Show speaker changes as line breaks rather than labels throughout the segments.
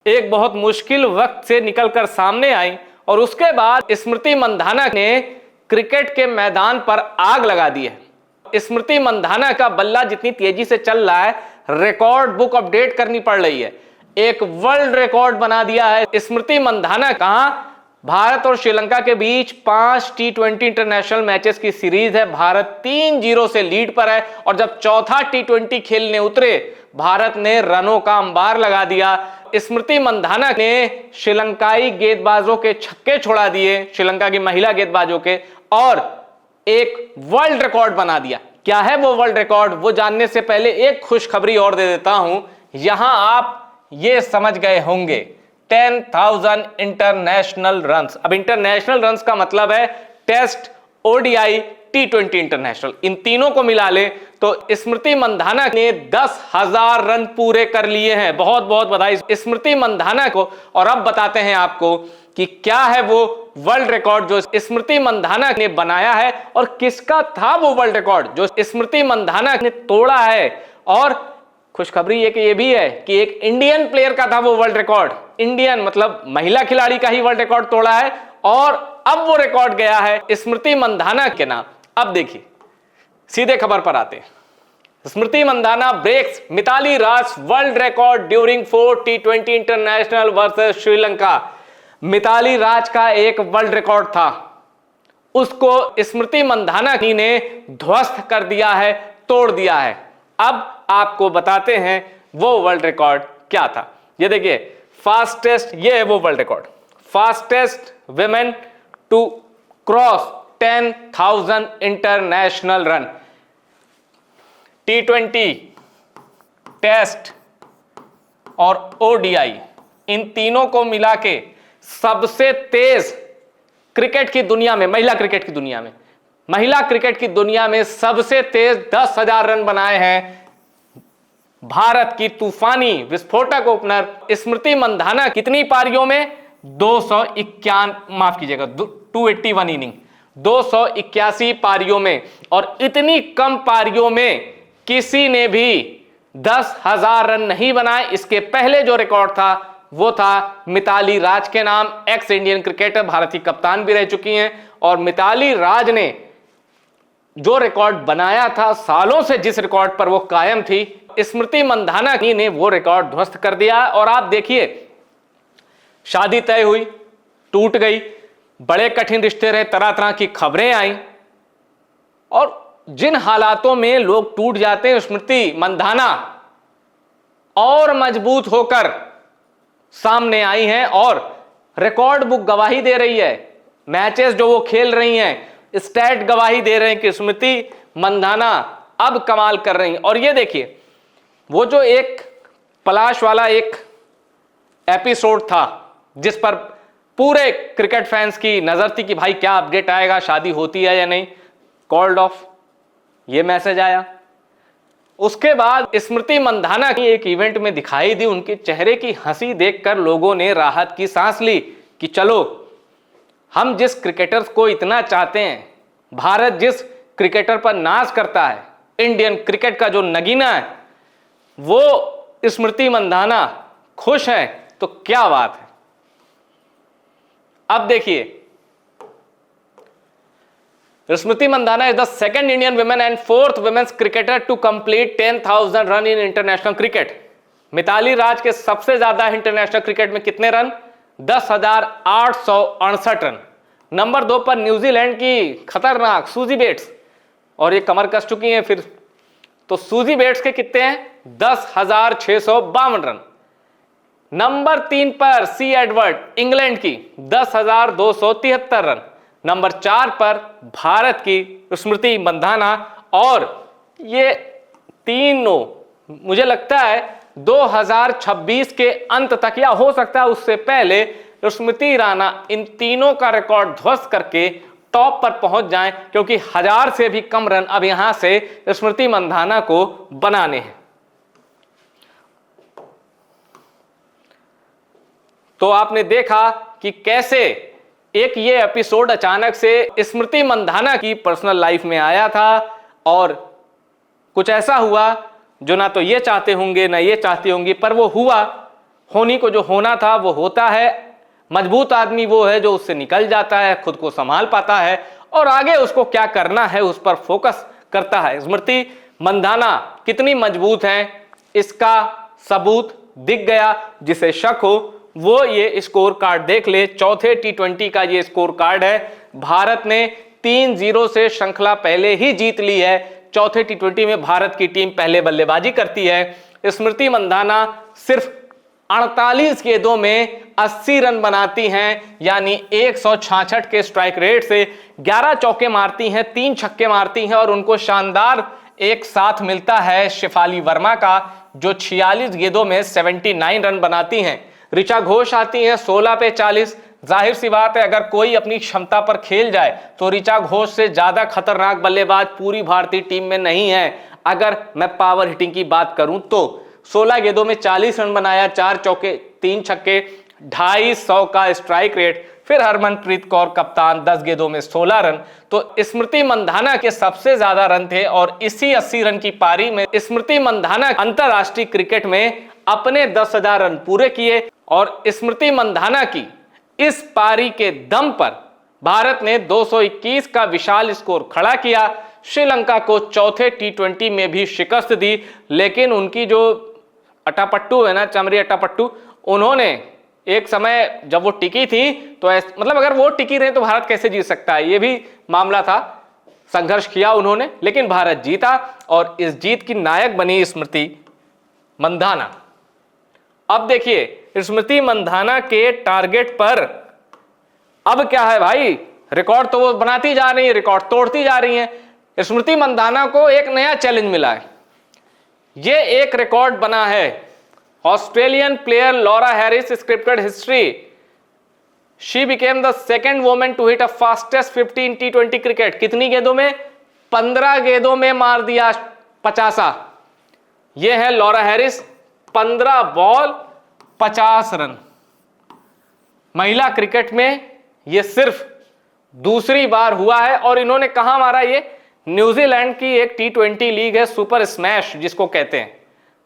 एक बहुत मुश्किल वक्त से निकलकर सामने आई और उसके बाद स्मृति मंधाना ने क्रिकेट के मैदान पर आग लगा दी है। स्मृति मंधाना का बल्ला जितनी तेजी से चल रहा है, रिकॉर्ड बुक अपडेट करनी पड़ रही है। एक वर्ल्ड रिकॉर्ड बना दिया है स्मृति मंधाना। कहां? भारत और श्रीलंका के बीच 5 T20 इंटरनेशनल मैचेस की सीरीज है। भारत 3-0 से लीड पर है और जब चौथा T20 खेलने उतरे, भारत ने रनों का अंबार लगा दिया। स्मृति मंधाना ने श्रीलंकाई गेंदबाजों के छक्के छोड़ा दिए, श्रीलंका की महिला गेंदबाजों के, और एक वर्ल्ड रिकॉर्ड बना दिया। क्या है वो वर्ल्ड रिकॉर्ड? वो जानने से पहले एक खुशखबरी और दे देता हूं। यहां आप ये समझ गए होंगे 10,000 इंटरनेशनल रन्स। अब इंटरनेशनल रन्स का मतलब है टेस्ट, ओडीआई, T20 इंटरनेशनल। इन तीनों को मिला ले तो स्मृति मंधाना ने 10,000 रन पूरे कर लिए हैं। बहुत बहुत बधाई स्मृति मंधाना को। और अब बताते हैं आपको कि क्या है वो वर्ल्ड रिकॉर्ड जो स्मृति मंधाना ने बनाया है और किसका था वो वर्ल्ड रिकॉर्ड जो स्मृति मंधाना ने तोड़ा है। और खुशखबरी ये भी है कि एक इंडियन प्लेयर का था वो वर्ल्ड रिकॉर्ड। इंडियन मतलब महिला खिलाड़ी का ही वर्ल्ड रिकॉर्ड तोड़ा है और अब वो रिकॉर्ड गया है स्मृति मंधाना के नाम। अब देखिए, सीधे खबर पर आते हैं। Smriti Mandhana breaks Mithali Raj world record during 4 T20 international versus Sri Lanka. Mithali Raj का एक वर्ल्ड रिकॉर्ड था, उसको स्मृति मंधाना ने ध्वस्त कर दिया है, तोड़ दिया है। अब आपको बताते हैं वो वर्ल्ड रिकॉर्ड क्या था। ये देखिए, फास्टेस्ट, ये है वो world record, fastest women to cross 10,000 international run. T20, test और ओडीआई, इन तीनों को मिला के सबसे तेज क्रिकेट की दुनिया में, महिला क्रिकेट की दुनिया में, महिला क्रिकेट की दुनिया में सबसे तेज 10,000 रन बनाए हैं भारत की तूफानी विस्फोटक ओपनर स्मृति मंधाना। कितनी पारियों में? 281, माफ कीजिएगा 281 इनिंग, 281 पारियों में। और इतनी कम पारियों में किसी ने भी 10,000 रन नहीं बनाए। इसके पहले जो रिकॉर्ड था वो था मिताली राज के नाम। एक्स इंडियन क्रिकेटर, भारत की कप्तान भी रह चुकी हैं। और मिताली राज ने जो रिकॉर्ड बनाया था, सालों से जिस रिकॉर्ड पर वो कायम थी, स्मृति मंधाना ने वो रिकॉर्ड ध्वस्त कर दिया। और आप देखिए, शादी तय हुई, टूट गई, बड़े कठिन रिश्ते रहे, तरह तरह की खबरें आई, और जिन हालातों में लोग टूट जाते हैं, स्मृति मंधाना और मजबूत होकर सामने आई हैं और रिकॉर्ड बुक गवाही दे रही है। मैचेस जो वो खेल रही हैं, स्टैट गवाही दे रहे हैं कि स्मृति मंधाना अब कमाल कर रही हैं। और ये देखिए, वो जो एक पलाश वाला एक एपिसोड था जिस पर पूरे क्रिकेट फैंस की नजर थी कि भाई क्या अपडेट आएगा, शादी होती है या नहीं, कॉल्ड ऑफ, ये मैसेज आया। उसके बाद स्मृति मंधाना की एक इवेंट में दिखाई दी, उनके चेहरे की हंसी देखकर लोगों ने राहत की सांस ली कि चलो, हम जिस क्रिकेटर्स को इतना चाहते हैं, भारत जिस क्रिकेटर पर नाज करता है, इंडियन क्रिकेट का जो नगीना है, वो स्मृति मंधाना खुश है, तो क्या बात है। अब देखिए, Smriti Mandhana is the second Indian women and fourth women's cricketer to complete 10,000 run in international cricket. Mithali Raj के सबसे ज्यादा इंटरनेशनल क्रिकेट में कितने रन? 10,868 रन। नंबर 2 पर न्यूजीलैंड की खतरनाक सूजी बेट्स, और ये कमर कस चुकी हैं फिर, तो सूजी बेट्स के कितने हैं? 10,652 रन। नंबर 3 पर सी एडवर्ड इंग्लैंड की 10,273 रन। नंबर 4 पर भारत की स्मृति मंधाना। और ये तीनों मुझे लगता है 2026 के अंत तक या हो सकता है उससे पहले स्मृति राणा इन तीनों का रिकॉर्ड ध्वस्त करके टॉप पर पहुंच जाएं, क्योंकि 1000 से भी कम रन अब यहां से स्मृति मंधाना को बनाने हैं। तो आपने देखा कि कैसे एक ये एपिसोड अचानक से स्मृति मंधाना की पर्सनल लाइफ में आया था और कुछ ऐसा हुआ जो ना तो ये चाहते होंगे ना ये चाहती होंगी, पर वो हुआ। होनी को जो होना था वो होता है। मजबूत आदमी वो है जो उससे निकल जाता है, खुद को संभाल पाता है और आगे उसको क्या करना है उस पर फोकस करता है। स्मृति मंधाना कितनी मजबूत है इसका सबूत दिख गया। जिसे शक हो वो ये स्कोर कार्ड देख ले। चौथे T20 का ये स्कोर कार्ड है। भारत ने 3-0 से श्रृंखला पहले ही जीत ली है। चौथे T20 में भारत की टीम पहले बल्लेबाजी करती है। स्मृति मंधाना सिर्फ 48 गेंदों में 80 रन बनाती हैं, यानी 166 के स्ट्राइक रेट से 11 चौके मारती हैं, 3 छक्के मारती हैं और उनको शानदार एक साथ मिलता है शेफाली वर्मा का, जो 46 गेंदों में 79 रन बनाती हैं। ऋचा घोष आती हैं 16 पे 40। जाहिर सी बात है अगर कोई अपनी क्षमता पर खेल जाए तो ऋचा घोष से ज्यादा खतरनाक बल्लेबाज पूरी भारतीय टीम में नहीं है। अगर मैं पावर हिटिंग की बात करूं तो 16 गेंदों में 40 रन बनाया, 4 चौके 3 छक्के, 250 का स्ट्राइक रेट। फिर हरमनप्रीत कौर कप्तान 10 गेंदों में 16 रन। तो स्मृति मंधाना के सबसे ज्यादा रन थे और इसी 80 रन की पारी में स्मृति मंधाना अंतरराष्ट्रीय क्रिकेट में अपने 10,000 रन पूरे किए। और स्मृति मंधाना की इस पारी के दम पर भारत ने 221 का विशाल स्कोर खड़ा किया। श्रीलंका को चौथे T20 में भी शिकस्त दी, लेकिन उनकी जो अटापट्टू है ना, चमरी अटापट्टू, उन्होंने एक समय जब वो टिकी थी तो मतलब अगर वो टिकी रहे तो भारत कैसे जीत सकता है, ये भी मामला था। संघर्ष किया उन्होंने लेकिन भारत जीता और इस जीत की नायक बनी स्मृति मंधाना। अब देखिए स्मृति मंधाना के टारगेट पर अब क्या है भाई, रिकॉर्ड तो वो बनाती जा रही है, रिकॉर्ड तोड़ती जा रही है। स्मृति मंधाना को एक नया चैलेंज मिला है। ये एक रिकॉर्ड बना है। Australian player Laura Harris scripted history. She became the second woman to hit a fastest 50 in T20 cricket. कितनी गेंदों में? 15 गेंदों में मार दिया 50। ये है लॉरा हैरिस, 15 बॉल 50 रन। महिला क्रिकेट में यह सिर्फ दूसरी बार हुआ है। और इन्होंने कहां मारा? ये न्यूजीलैंड की एक T20 लीग है, सुपर स्मैश जिसको कहते हैं।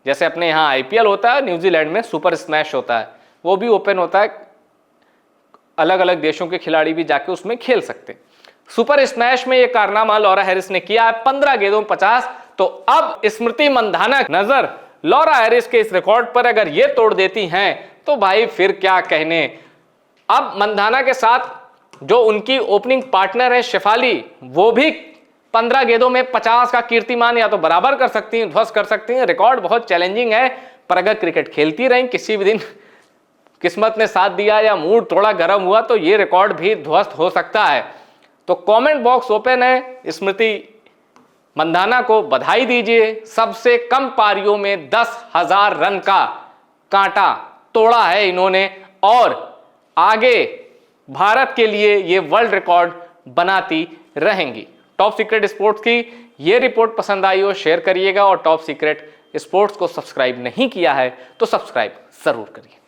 जैसे अपने यहां IPL होता है, न्यूजीलैंड में सुपर स्मैश होता है, वो भी ओपन होता है, अलग अलग देशों के खिलाड़ी भी जाके उसमें खेल सकते हैं। सुपर स्मैश में यह कारनामा लॉरा हैरिस ने किया है, 15 गेंदों 50। तो अब स्मृति मंधाना नजर लॉरा हैरिस के इस रिकॉर्ड पर अगर ये तोड़ देती हैं तो भाई फिर क्या कहने। अब मंधाना के साथ जो उनकी ओपनिंग पार्टनर है शेफाली, वो भी 15 गेंदों में 50 का कीर्तिमान या तो बराबर कर सकती हैं, ध्वस्त कर सकती हैं। रिकॉर्ड बहुत चैलेंजिंग है, पर अगर क्रिकेट खेलती रहीं, किसी भी दिन किस्मत ने साथ दिया या मूड थोड़ा गर्म हुआ तो ये रिकॉर्ड भी ध्वस्त हो सकता है। तो कमेंट बॉक्स ओपन है। स्मृति मंधाना को बधाई दीजिए, सबसे कम पारियों में 10,000 रन का कांटा तोड़ा है इन्होंने और आगे भारत के लिए ये वर्ल्ड रिकॉर्ड बनाती रहेंगी। टॉप सीक्रेट स्पोर्ट्स की ये रिपोर्ट पसंद आई हो शेयर करिएगा और टॉप सीक्रेट स्पोर्ट्स को सब्सक्राइब नहीं किया है तो सब्सक्राइब जरूर करिए।